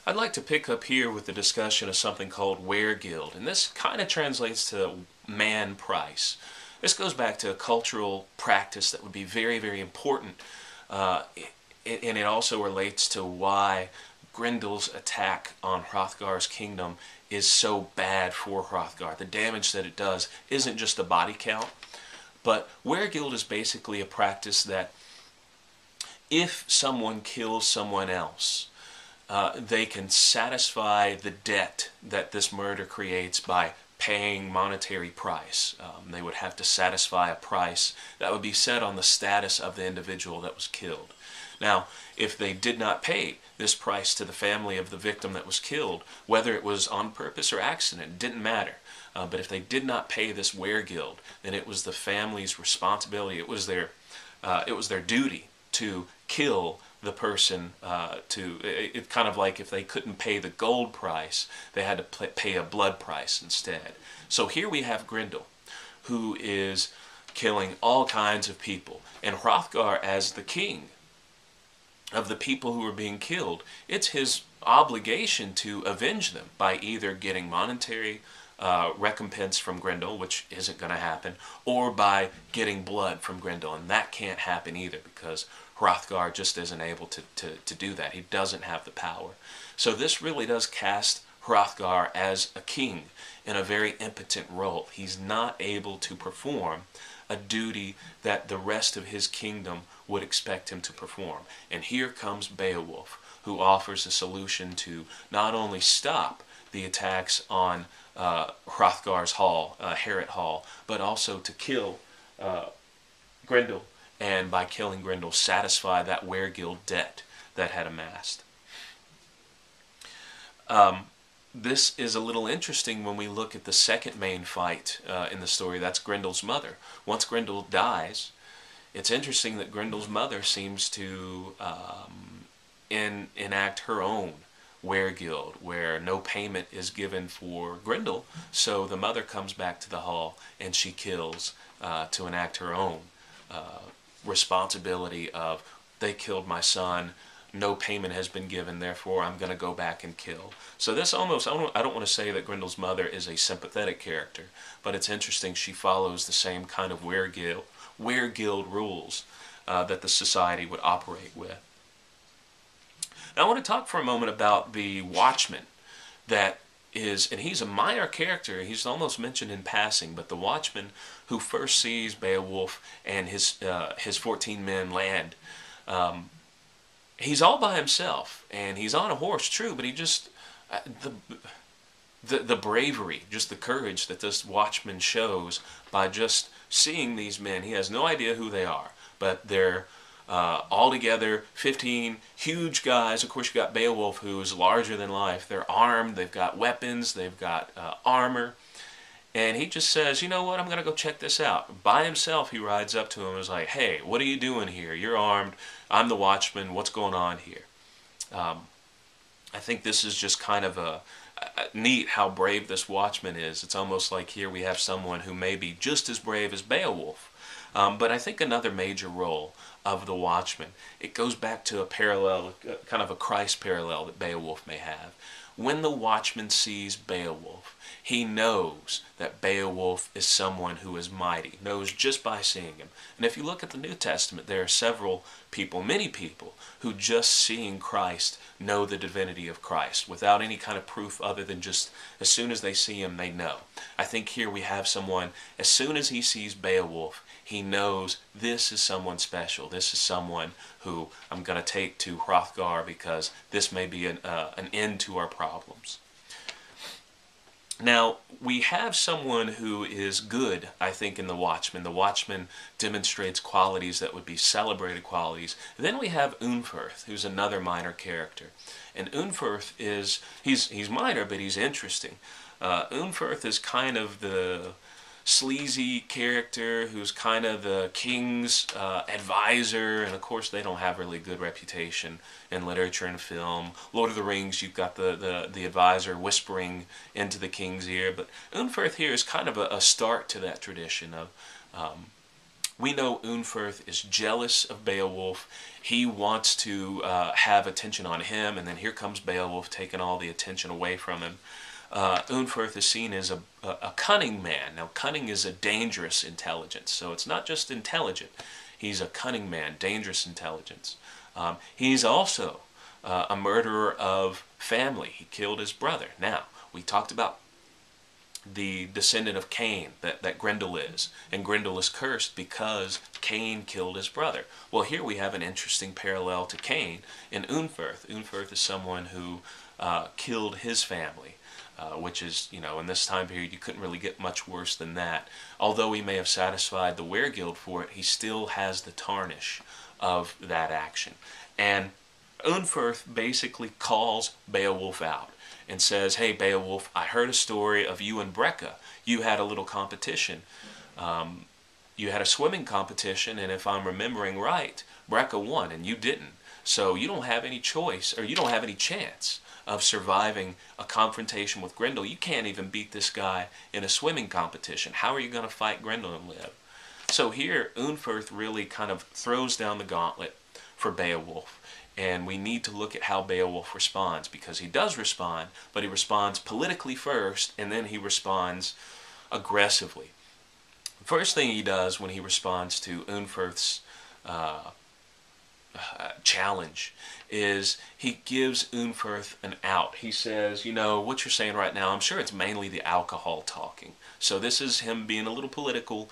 I'd like to pick up here with the discussion of something called weregild, and this kind of translates to man price. This goes back to a cultural practice that would be very, very important, uh, and it also relates to why Grendel's attack on Hrothgar's kingdom is so bad for Hrothgar. The damage that it does isn't just the body count, but weregild is basically a practice that if someone kills someone else, they can satisfy the debt that this murder creates by paying monetary price. They would have to satisfy a price that would be set on the status of the individual that was killed. Now, if they did not pay this price to the family of the victim that was killed, whether it was on purpose or accident, it didn't matter. But if they did not pay this weregild, then it was the family's responsibility. It was their duty to kill the person. It's kind of like if they couldn't pay the gold price, they had to pay a blood price instead. So here we have Grendel, who is killing all kinds of people, and Hrothgar, as the king of the people who are being killed, it's his obligation to avenge them by either getting monetary recompense from Grendel, which isn't going to happen, or by getting blood from Grendel, and that can't happen either because Hrothgar just isn't able to do that. He doesn't have the power. So this really does cast Hrothgar as a king in a very impotent role. He's not able to perform a duty that the rest of his kingdom would expect him to perform. And here comes Beowulf, who offers a solution to not only stop the attacks on Hrothgar's hall, Harrett Hall, but also to kill Grendel, and by killing Grendel, satisfy that weregild debt that had amassed. This is a little interesting when we look at the second main fight in the story. That's Grendel's mother. Once Grendel dies, it's interesting that Grendel's mother seems to enact her own weregild, where no payment is given for Grendel, so the mother comes back to the hall and she kills to enact her own responsibility of, they killed my son, no payment has been given, therefore I'm going to go back and kill. So this almost, I don't want to say that Grendel's mother is a sympathetic character, but it's interesting she follows the same kind of weregild rules that the society would operate with. Now I want to talk for a moment about the Watchman that is, and he's a minor character, he's almost mentioned in passing, but the Watchman who first sees Beowulf and his 14 men land, he's all by himself, and he's on a horse, true, but he just, the bravery, just the courage that this Watchman shows by just seeing these men. He has no idea who they are, but they're all together, 15 huge guys. Of course, you got Beowulf, who is larger than life. They're armed, they've got weapons, they've got armor. And he just says, you know what, I'm going to go check this out. By himself, he rides up to him and is like, hey, what are you doing here? You're armed. I'm the Watchman. What's going on here? I think this is just kind of a neat how brave this Watchman is. It's almost like here we have someone who may be just as brave as Beowulf. But I think another major role of the Watchman, it goes back to a parallel, kind of a Christ parallel that Beowulf may have. When the Watchman sees Beowulf, he knows that Beowulf is someone who is mighty, knows just by seeing him. And if you look at the New Testament, there are several people, many people, who just seeing Christ know the divinity of Christ without any kind of proof other than just as soon as they see him, they know. I think here we have someone, as soon as he sees Beowulf, he knows this is someone special. This is someone who I'm going to take to Hrothgar because this may be an end to our problems. Now, we have someone who is good, I think, in the Watchman. The Watchman demonstrates qualities that would be celebrated qualities. Then we have Unferth, who's another minor character. And Unferth is, he's minor, but he's interesting. Unferth is kind of the sleazy character who's kind of the king's advisor, and of course they don't have really good reputation in literature and film. Lord of the Rings, you've got the advisor whispering into the king's ear, but Unferth here is kind of a start to that tradition of We know Unferth is jealous of Beowulf. He wants to have attention on him, and then here comes Beowulf taking all the attention away from him. Unferth is seen as a cunning man. Now, cunning is a dangerous intelligence, so it's not just intelligent. He's a cunning man, dangerous intelligence. He's also a murderer of family. He killed his brother. Now, we talked about the descendant of Cain that Grendel is, and Grendel is cursed because Cain killed his brother. Well, here we have an interesting parallel to Cain in Unferth. Unferth is someone who killed his family, which is, in this time period you couldn't really get much worse than that. Although he may have satisfied the Were-Guild for it, he still has the tarnish of that action. And Unferth basically calls Beowulf out and says, "Hey Beowulf, I heard a story of you and Brecca. You had a little competition. You had a swimming competition, and if I'm remembering right, Brecca won and you didn't. So you don't have any choice, or you don't have any chance of surviving a confrontation with Grendel. You can't even beat this guy in a swimming competition. How are you going to fight Grendel and live?" So here, Unferth really kind of throws down the gauntlet for Beowulf. And we need to look at how Beowulf responds, because he does respond, but he responds politically first, and then he responds aggressively. The first thing he does when he responds to Unferth's challenge is he gives Unferth an out. He says, what you're saying right now, I'm sure it's mainly the alcohol talking. So this is him being a little political.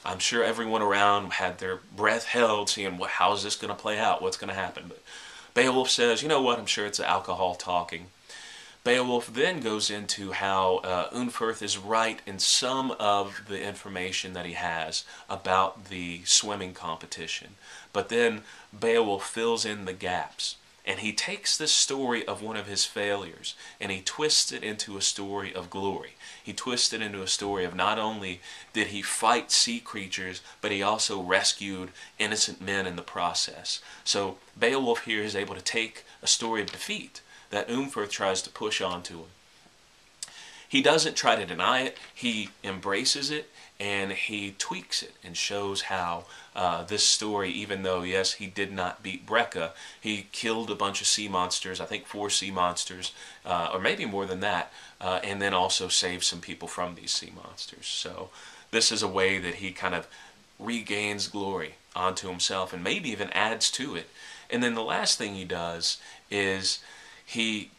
I'm sure everyone around had their breath held, seeing how is this going to play out, what's going to happen. But Beowulf says, you know what, I'm sure it's the alcohol talking. Beowulf then goes into how Unferth is right in some of the information that he has about the swimming competition. But then Beowulf fills in the gaps. And he takes this story of one of his failures and he twists it into a story of glory. He twists it into a story of not only did he fight sea creatures, but he also rescued innocent men in the process. So Beowulf here is able to take a story of defeat that Unferth tries to push onto him. He doesn't try to deny it. He embraces it and he tweaks it and shows how this story, even though, yes, he did not beat Brecca, he killed a bunch of sea monsters, I think 4 sea monsters, or maybe more than that, and then also saved some people from these sea monsters. So this is a way that he kind of regains glory onto himself and maybe even adds to it. And then the last thing he does is he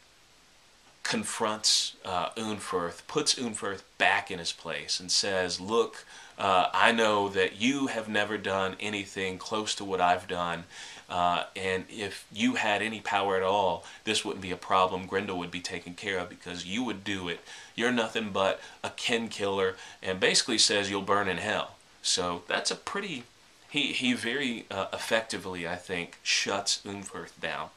confronts Unferth, puts Unferth back in his place and says, look, I know that you have never done anything close to what I've done, and if you had any power at all, this wouldn't be a problem. Grendel would be taken care of because you would do it. You're nothing but a kin killer, and basically says you'll burn in hell. So that's a pretty, he very effectively, I think, shuts Unferth down.